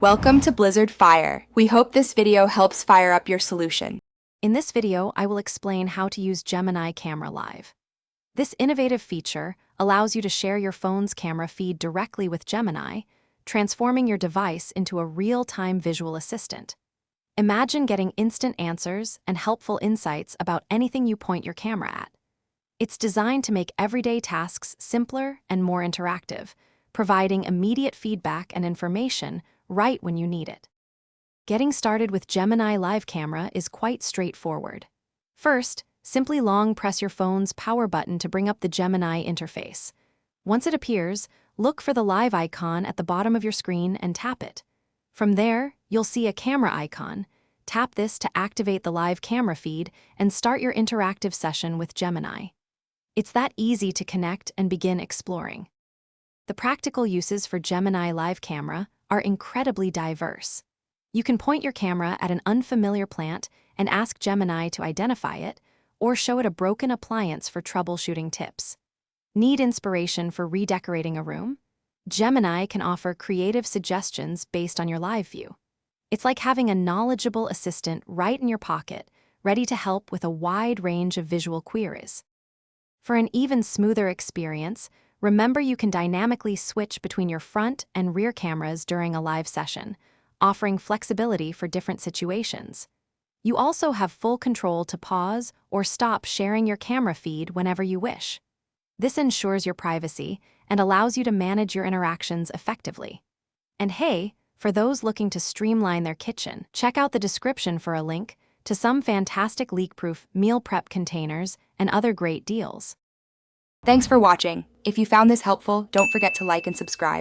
Welcome to Blizzard Fire. We hope this video helps fire up your solution. In this video, I will explain how to use Gemini Camera Live. This innovative feature allows you to share your phone's camera feed directly with Gemini, transforming your device into a real-time visual assistant. Imagine getting instant answers and helpful insights about anything you point your camera at. It's designed to make everyday tasks simpler and more interactive, providing immediate feedback and information right when you need it. Getting started with Gemini Live Camera is quite straightforward. First, simply long press your phone's power button to bring up the Gemini interface. Once it appears, look for the live icon at the bottom of your screen and tap it. From there, you'll see a camera icon. Tap this to activate the live camera feed and start your interactive session with Gemini. It's that easy to connect and begin exploring. The practical uses for Gemini Live Camera are incredibly diverse. You can point your camera at an unfamiliar plant and ask Gemini to identify it, or show it a broken appliance for troubleshooting tips. Need inspiration for redecorating a room? Gemini can offer creative suggestions based on your live view. It's like having a knowledgeable assistant right in your pocket, ready to help with a wide range of visual queries. For an even smoother experience, remember you can dynamically switch between your front and rear cameras during a live session, offering flexibility for different situations. You also have full control to pause or stop sharing your camera feed whenever you wish. This ensures your privacy and allows you to manage your interactions effectively. And hey, for those looking to streamline their kitchen, check out the description for a link to some fantastic leak-proof meal prep containers and other great deals. Thanks for watching. If you found this helpful, don't forget to like and subscribe.